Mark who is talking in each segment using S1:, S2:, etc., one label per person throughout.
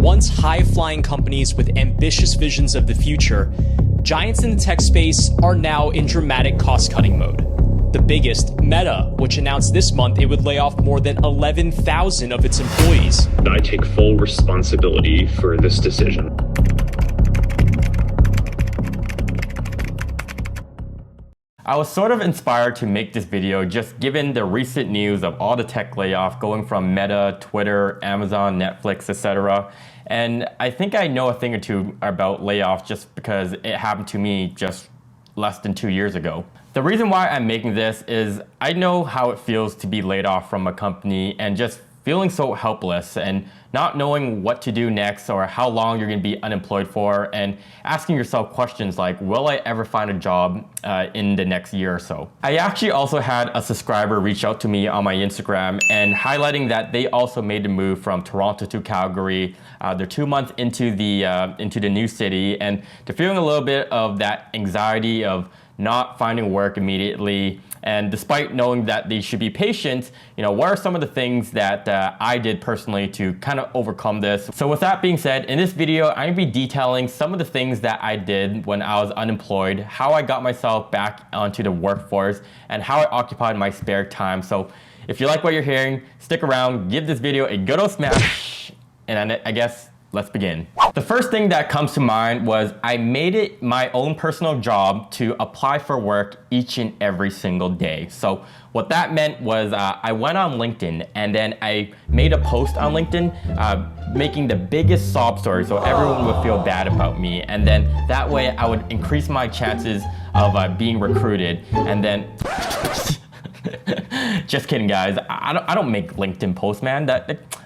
S1: Once high-flying companies with ambitious visions of the future, giants in the tech space are now in dramatic cost-cutting mode. The biggest, Meta, which announced this month it would lay off more than 11,000 of its employees.
S2: I take full responsibility for this decision.
S3: I was sort of inspired to make this video just given the recent news of all the tech layoff going from Meta, Twitter, Amazon, Netflix, etc. And I think I know a thing or two about layoffs just because it happened to me just less than 2 years ago. The reason why I'm making this is I know how it feels to be laid off from a company and just feeling so helpless and not knowing what to do next or how long you're going to be unemployed for, and asking yourself questions like, will I ever find a job in the next year or so? I actually also had a subscriber reach out to me on my Instagram and highlighting that they also made the move from Toronto to Calgary. They're 2 months into the new city, and they're feeling a little bit of that anxiety of not finding work immediately. And despite knowing that they should be patient, what are some of the things that I did personally to kind of overcome this? So with that being said, in this video, I'm gonna be detailing some of the things that I did when I was unemployed, how I got myself back onto the workforce, and how I occupied my spare time. So if you like what you're hearing, stick around, give this video a good old smash, and I guess let's begin. The first thing that comes to mind was I made it my own personal job to apply for work each and every single day. So what that meant was I went on LinkedIn and then I made a post on LinkedIn making the biggest sob story so everyone would feel bad about me. And then that way I would increase my chances of being recruited. And then just kidding, guys. I don't make LinkedIn posts, man.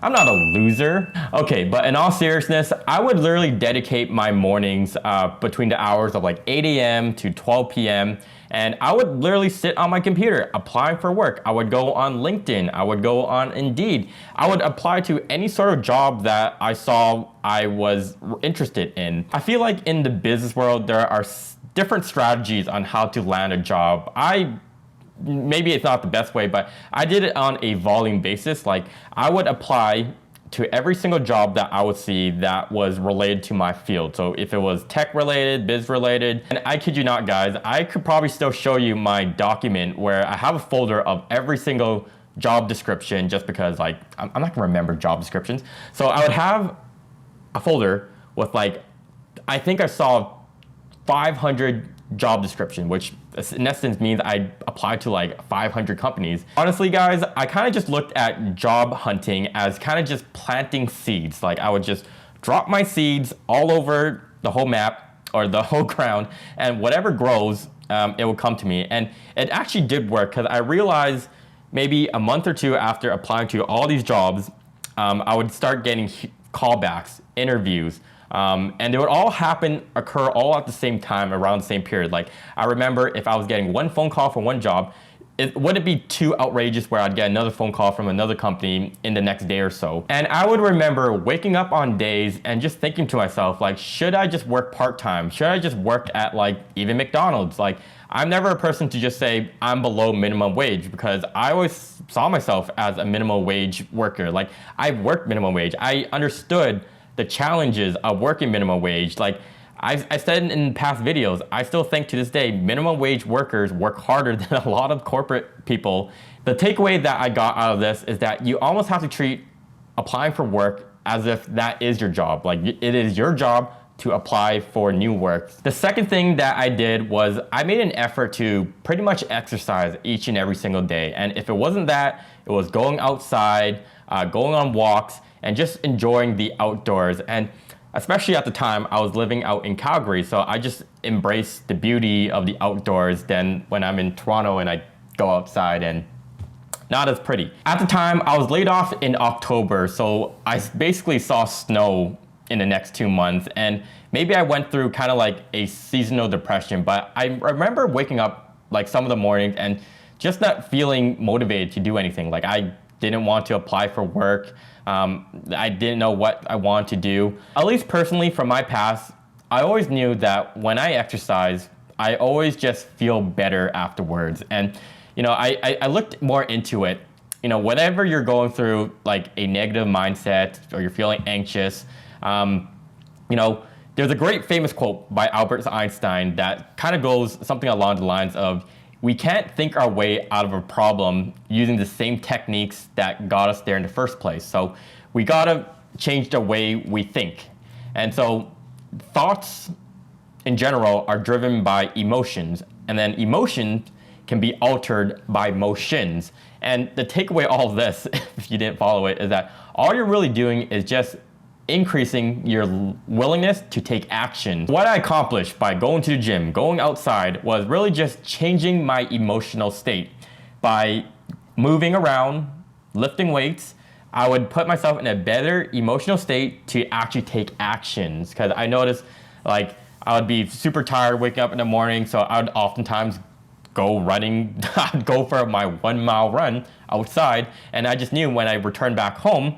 S3: I'm not a loser. Okay, but in all seriousness, I would literally dedicate my mornings between the hours of like 8 a.m. to 12 p.m. And I would literally sit on my computer applying for work. I would go on LinkedIn. I would go on Indeed. I would apply to any sort of job that I saw I was interested in. I feel like in the business world, there are different strategies on how to land a job. Maybe it's not the best way, but I did it on a volume basis. Like I would apply to every single job that I would see that was related to my field. So if it was tech related, biz related, and I kid you not, guys, I could probably still show you my document where I have a folder of every single job description just because like, I'm not gonna remember job descriptions. So I would have a folder with like, I think I saw 500 job description, which in essence means I applied to like 500 companies. Honestly, guys, I kind of just looked at job hunting as kind of just planting seeds. Like I would just drop my seeds all over the whole map or the whole ground, and whatever grows, it will come to me. And it actually did work because I realized maybe a month or two after applying to all these jobs, I would start getting callbacks, interviews, and they would all occur all at the same time around the same period. Like I remember if I was getting one phone call from one job, it wouldn't be too outrageous where I'd get another phone call from another company in the next day or so. And I would remember waking up on days and just thinking to myself, like, should I just work part-time? Should I just work at like even McDonald's? Like I'm never a person to just say I'm below minimum wage because I always saw myself as a minimum wage worker. Like I've worked minimum wage. I understood the challenges of working minimum wage. Like I said in past videos, I still think to this day, minimum wage workers work harder than a lot of corporate people. The takeaway that I got out of this is that you almost have to treat applying for work as if that is your job. Like it is your job to apply for new work. The second thing that I did was I made an effort to pretty much exercise each and every single day. And if it wasn't that, it was going outside, going on walks, and just enjoying the outdoors. And especially at the time, I was living out in Calgary, so I just embraced the beauty of the outdoors than when I'm in Toronto and I go outside and not as pretty. At the time, I was laid off in October, so I basically saw snow in the next 2 months, and maybe I went through kind of like a seasonal depression, but I remember waking up like some of the mornings and just not feeling motivated to do anything. Like I didn't want to apply for work. I didn't know what I wanted to do. At least personally from my past, I always knew that when I exercise, I always just feel better afterwards. And I looked more into it. Whenever you're going through like a negative mindset or you're feeling anxious, You know, there's a great famous quote by Albert Einstein that kind of goes something along the lines of, we can't think our way out of a problem using the same techniques that got us there in the first place. So we gotta change the way we think. And so thoughts in general are driven by emotions, and then emotions can be altered by motions. And the takeaway all of this, if you didn't follow it, is that all you're really doing is just increasing your willingness to take action. What I accomplished by going to the gym, going outside, was really just changing my emotional state. By moving around, lifting weights, I would put myself in a better emotional state to actually take actions. Because I noticed, like, I would be super tired waking up in the morning, so I would oftentimes go running. I'd go for my 1 mile run outside, and I just knew when I returned back home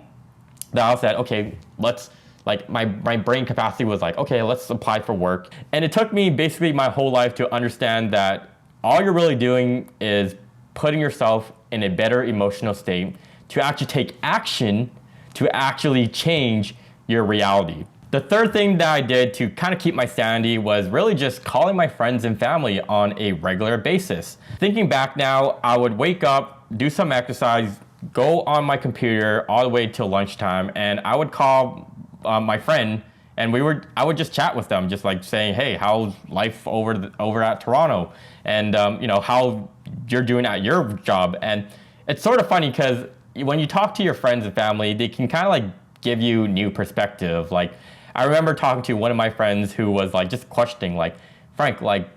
S3: that I said, okay, let's, like, my brain capacity was like, okay, let's apply for work. And it took me basically my whole life to understand that all you're really doing is putting yourself in a better emotional state to actually take action to actually change your reality. The third thing that I did to kind of keep my sanity was really just calling my friends and family on a regular basis. Thinking back now, I would wake up, do some exercise, go on my computer all the way till lunchtime, and I would call my friend, and I would just chat with them, just like saying, hey, how's life over at Toronto? And you know, how you're doing at your job. And it's sort of funny because when you talk to your friends and family, they can kind of like give you new perspective. Like, I remember talking to one of my friends who was like just questioning, like, Frank, like,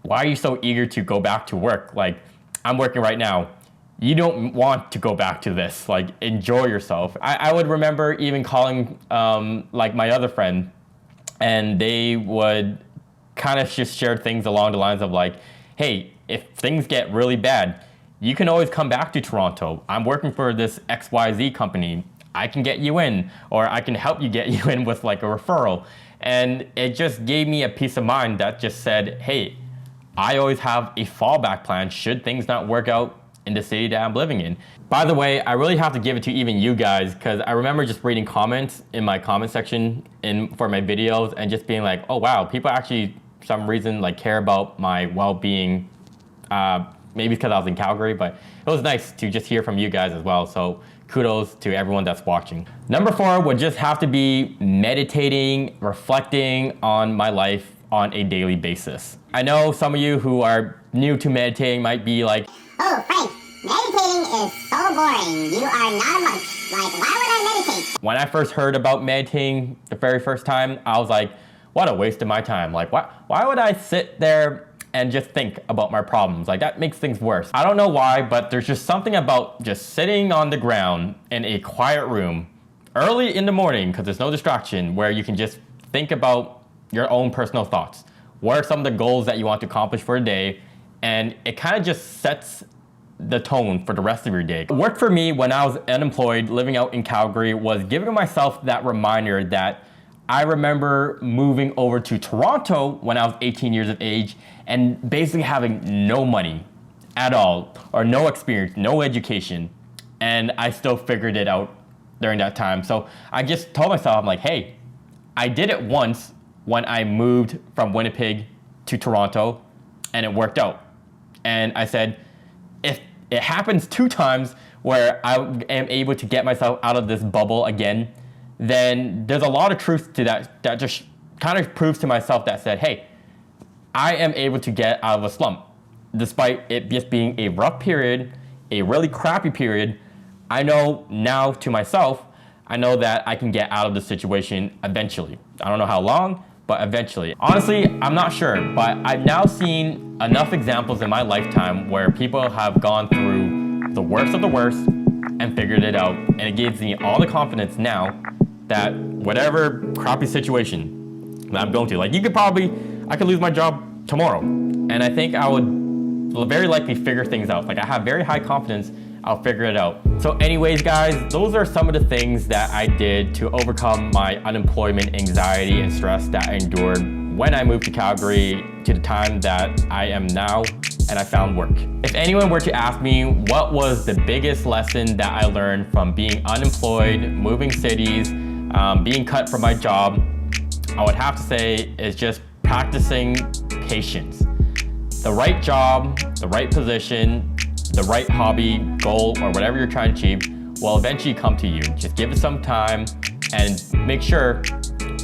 S3: why are you so eager to go back to work? Like, I'm working right now. You don't want to go back to this, like, enjoy yourself. I would remember even calling like my other friend, and they would kind of just share things along the lines of like, hey, if things get really bad, you can always come back to Toronto. I'm working for this XYZ company. I can get you in, or I can help you get you in with like a referral. And it just gave me a peace of mind that just said, hey, I always have a fallback plan should things not work out in the city that I'm living in. By the way, I really have to give it to even you guys, because I remember just reading comments in my comment section for my videos and just being like, oh wow, people actually, for some reason, like care about my well-being. Maybe because I was in Calgary, but it was nice to just hear from you guys as well. So kudos to everyone that's watching. Number 4 would just have to be meditating, reflecting on my life on a daily basis. I know some of you who are new to meditating might be like,
S4: oh, Frank, meditating is so boring. You are not a monk. Like, why would I meditate?
S3: When I first heard about meditating the very first time, I was like, what a waste of my time. Like, why would I sit there and just think about my problems? Like, that makes things worse. I don't know why, but there's just something about just sitting on the ground in a quiet room early in the morning, because there's no distraction, where you can just think about your own personal thoughts. What are some of the goals that you want to accomplish for a day? And it kind of just sets the tone for the rest of your day. What worked for me when I was unemployed living out in Calgary was giving myself that reminder that I remember moving over to Toronto when I was 18 years of age and basically having no money at all, or no experience, no education, and I still figured it out during that time. So I just told myself, I'm like, hey, I did it once when I moved from Winnipeg to Toronto, and it worked out. And I said, if it happens 2 times where I am able to get myself out of this bubble again, then there's a lot of truth to that just kind of proves to myself that said, hey, I am able to get out of a slump. Despite it just being a rough period, a really crappy period, I know now to myself, I know that I can get out of the situation eventually. I don't know how long, but eventually. Honestly, I'm not sure, but I've now seen enough examples in my lifetime where people have gone through the worst of the worst and figured it out. And it gives me all the confidence now that whatever crappy situation that I'm going to, like, I could lose my job tomorrow. And I think I would very likely figure things out. Like, I have very high confidence I'll figure it out. So anyways, guys, those are some of the things that I did to overcome my unemployment anxiety and stress that I endured when I moved to Calgary to the time that I am now and I found work. If anyone were to ask me what was the biggest lesson that I learned from being unemployed, moving cities, being cut from my job, I would have to say is just practicing patience. The right job, the right position, the right hobby, goal, or whatever you're trying to achieve will eventually come to you. Just give it some time and make sure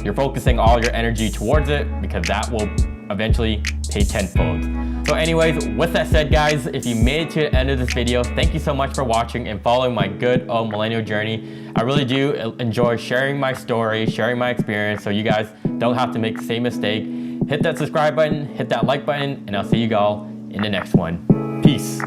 S3: you're focusing all your energy towards it, because that will eventually pay tenfold. So anyways, with that said guys, if you made it to the end of this video, thank you so much for watching and following my good old millennial journey. I really do enjoy sharing my story, sharing my experience, so you guys don't have to make the same mistake. Hit that subscribe button, hit that like button, and I'll see you all in the next one. Peace.